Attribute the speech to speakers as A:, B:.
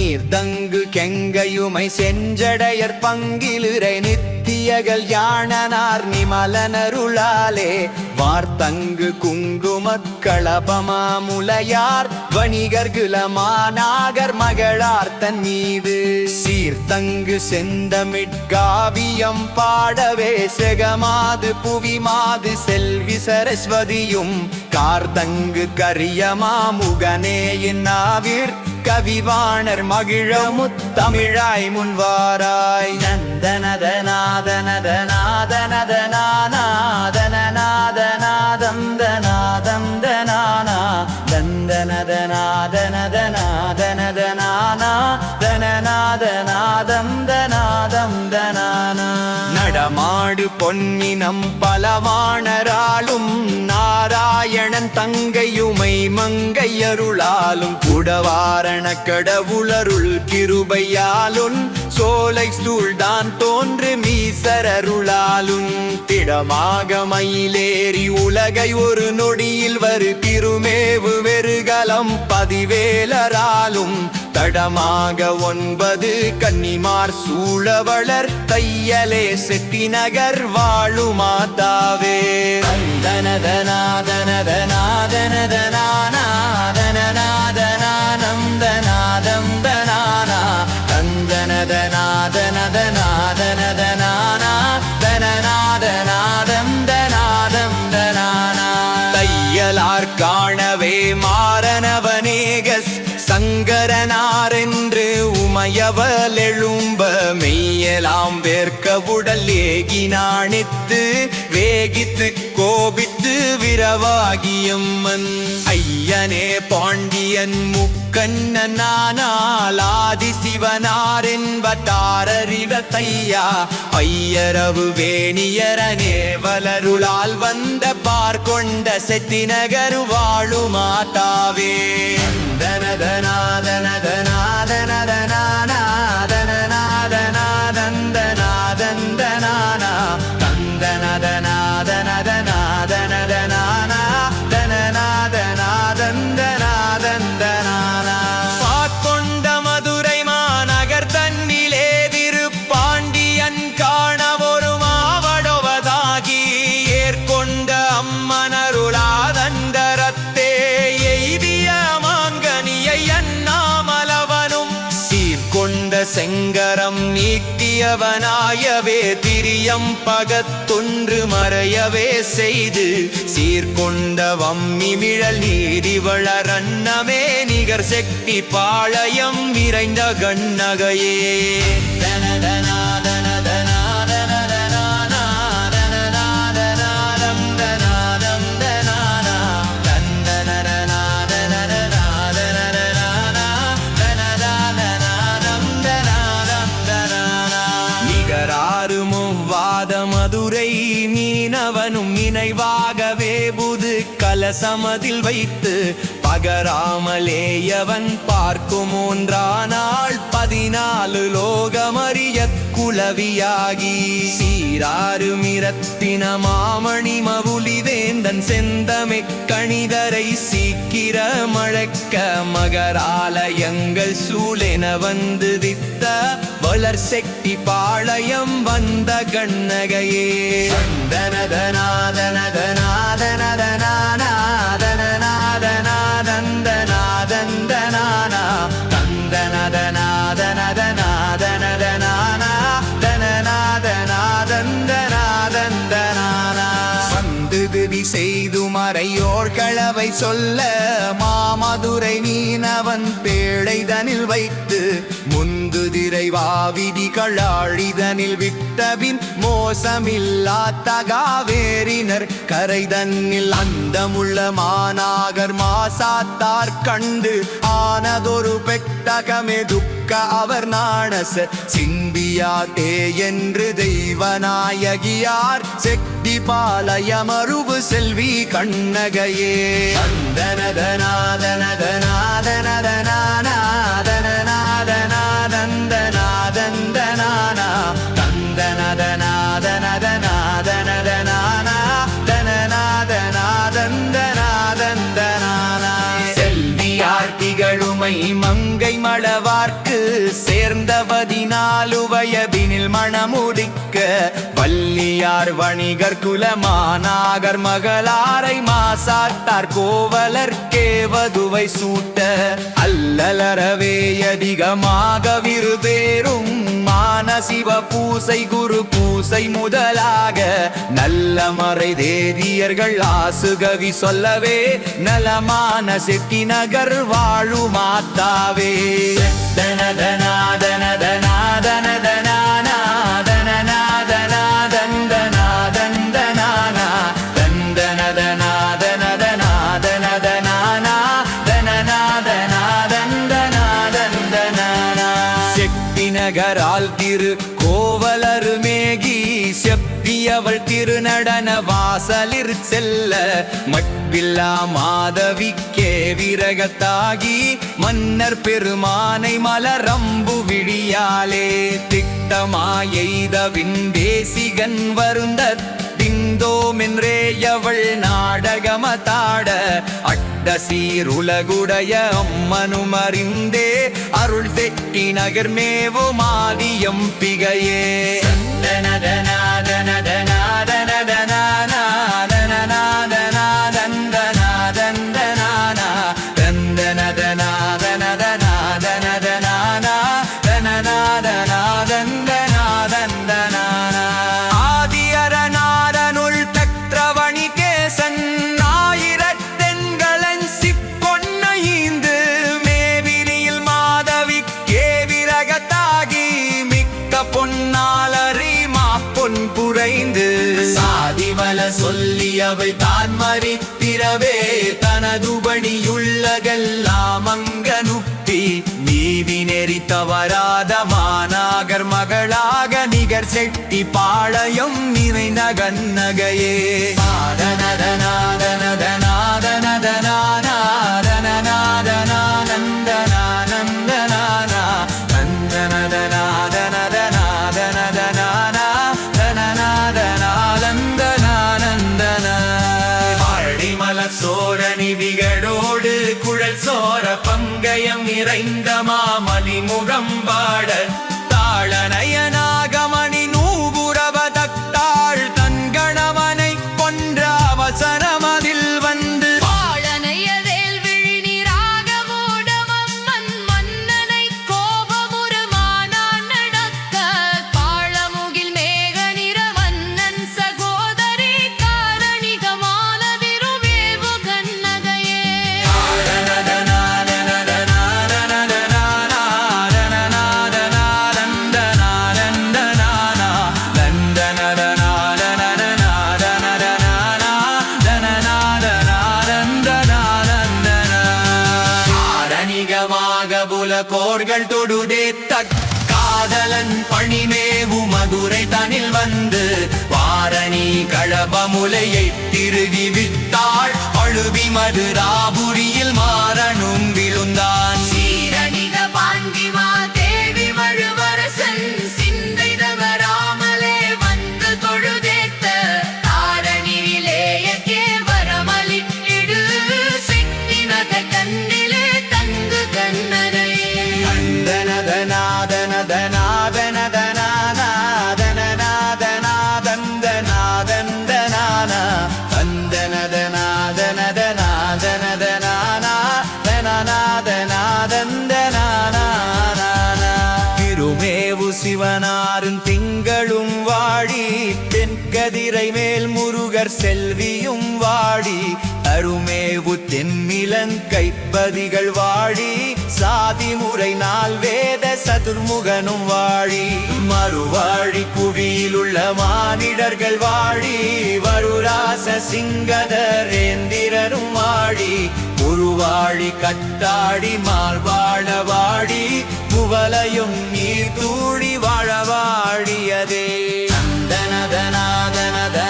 A: நீர்தங்கு கெங்கையுமை செஞ்சடையற் பங்கிலுரை நித்தியகள் யானனார் நிமலனருளாலே வார்த்தங்கு குங்குமக் களபமாமுலையார் வணிகர்குலமானாகர் மகளார் தன் மீது சீர்தங்கு செந்தமிட்காவியம் பாடவே செகமாது புவிமாது செல்வி சரஸ்வதியும் கார்தங்கு கரியமாமுகனேயின் நாவிற் கவிவாணர் மகிழ முத்தமிழாய் முன்வாராய் நந்தனதநாதனதநாதனதநாதனநாதனநாதம் தநாதம் தனானா தந்தனதநாதனதநாதனதனானா தனநாதநாதம் தநாதம் தனானா நடமாடு பொன்னினம் பலவாணராலும் நாராயணன் தங்கையுமை மங்கையருளாலும் குடவாரண கடவுளருள் கிருபையாலுன் சோலை சூழ்தான் தோன்று மீசரருளாலுன் திடமாக மயிலேறி உலகை ஒரு நொடியில் வரு திருமேவு வெறுகலம் பதிவேலராலும் தடமாக 9 கன்னிமார் சூழவளர் தையலே செட்டி நகர் வாழுமாதாவே தந்தனதநாதனதநாதனதனாதனநாதனம் தநாதம் தனானா தந்தனதநாதனதநாதனதனானா தனநாதநாதம் தநாதம் தனானா தையலார் காணவே மாறனவனேகஸ் சங்கரனாரென்று உமையவள் எழும்ப மெய்யலாம் வேர்க்க உடல் ஏகினாணித்து வேகித்து கோபித்து விரவாகியம்மன் ஐயனே பாண்டியன் முக்கண்ணனானால் ஆதி சிவனாரென்பட்டாரறிவ தையா ஐயரவு வேணியரனே வளருளால் வந்த பார்கொண்ட செட்டி நகர் வாழுமாதாவே தனதநாதனதநாதனநாதனநாதனநாதந்தநாதந்தனானா தந்தனதநாதனதநாதனதனானா தனநாதநாதந்தனாதந்தனானா பாற்கொண்ட மதுரை மாநகர் தன்னிலே திருப்பாண்டியன் காண ஒரு மாவடவதாகி ஏற்கொண்ட அம்மனருளாதந்தரத்தே எய்திய கொண்ட செங்கரம் நீட்டியவனாயவே திரியம் பகத்தொன்று மறையவே செய்து சீர்கொண்ட வம்மிமிழல் நீரி வளரன்னமே நிகர் செட்டி பாளையம் விரைந்த கண்ணகையே மதுரை மீனவனும் நினைவாகவே புது கலசமதில் வைத்து பகராமலேயவன் பார்க்கும் 1 14 லோகமறிய குலவியாகி சீராறு மிரத்தின மாமணி மவுலி வேந்தன் செந்தமை கணிதரை சீக்கிர மழக்க மகராலயங்கள் சூழென வந்து தித்த வளர் செட்டி பாளையம் வந்த கண்ணகையே தந்தனதநாதனதநாதனநாதனநாதந்தநாதந்தனானா தந்தனதநாதனதநாதனதனானா தனநாதநாதந்தனாதந்தனானா வந்து திதி செய்து மறையோர் களவை சொல்ல மாமதுரை மீனவன் பேழைதனில் வைத்து முந்துதிரை வாவிதி களாழிதனில் விட்டபின் மோசமில்லா தகாவேரினர் கரைதன்னில் அந்தமுள்ள மாநாகர் மாசாத்தார் கண்டு ஆனதொரு பெட்டகமே துக்க அவர் நாணச சிம்பியாட்டே என்று தெய்வநாயகியார் செட்டி பாளையமருவு செல்வி கண்ணகையே தந்தனதநாதனதநாதனநாதனநாதந்தனாதந்தனானா தந்தனதநாதனதநாதனதனானா தனநாதநாதந்தனாதந்தனானா செல்வியார் திகழுமை மங்கை மளவா மணவார்க்கு சேர்ந்தவதினாலு வயதினில் மணமுடிக்க வள்ளியார் வணிகர் குலமானாகர் மகளாரை மாசாத்தார் கோவலர்க்கே வதுவை சூட்ட அல்லலறவே அதிகமாக விருதேறும் சிவ பூசை குரு பூசை முதலாக நல்ல மறை தேதியர்கள் ஆசுகவி சொல்லவே நலமான செட்டி நகர் வாழு மாத்தாவே நகரால் திரு கோவலரு மேகி செப்பியவள் திருநடன வாசலிற் செல்ல மட்பில்லா மாதவிக்கே விரகத்தாகி மன்னர் பெருமானை மலரம்பு விழியாலே திட்டமாயெய்த விந்தேசிகன் வருந்த திந்தோமென்றேயவள் நாடகமதாட சீருலகுடைய அம்மனுமறிந்தே அருள் செட்டி நகர் மேவு மாதியம் பிகையே ஆதியரநாதனுள் தக்ரவணி கேசன் பொன்னாலறி மாப்பொன் புரைந்து சாதிமல சொல்லி அவை தான் மறித்திரவே தனதுபடியுள்ளகெல்லாம் அங்கனுப்பி நீதி நெறி தவறாத மாநாகர் மகளாக நிகர் செட்டி பாளையம் நிறைந்த கண்ணகையே சோரணிவிகளோடு குழல் சோர பங்கயம் நிறைந்த மாமலி முகம்பாட தாளநயனாகமணி நூபுரவதத்தாள் தன் கணவனை கொன்ற அவசரமதில் வந்து கோர்கள் தொடுதே காதலன் பணிமேவு மதுரை தனில் வந்து வாரணி களபமுலையை திருதி வித்தாள் அழுவி மதுராபுரியில் மாறனும் விழுந்தான்
B: சீரணிக பாண்டிமா தேவி வழுவரசன் சிந்தை தவறாமலே வந்து தொழுதேத்த காரணியிலேயக்கே வரமளித்திடு செட்டினக கண்ணிலே தங்கு கண்ணரை
A: திருமேவு சிவனாரும் திங்களும் வாழி தென்கதிரை மேல் முருகர் செல்வியும் வாழி அருமேவு தென்மிலன் கைப்பதிகள் வாழி சாதி முறை நாள் வேத சதுர்முகனும் வாழி மறுவாழி புவியிலுள்ள மானிடர்கள் வாழி வருராச சிங்கதரேந்திரனும் வாழி உருவாழி கட்டாடி மால்வாழ வாழி புவலையும் நீர் தூழி வாழ வாழியதே தந்தனதனாதனத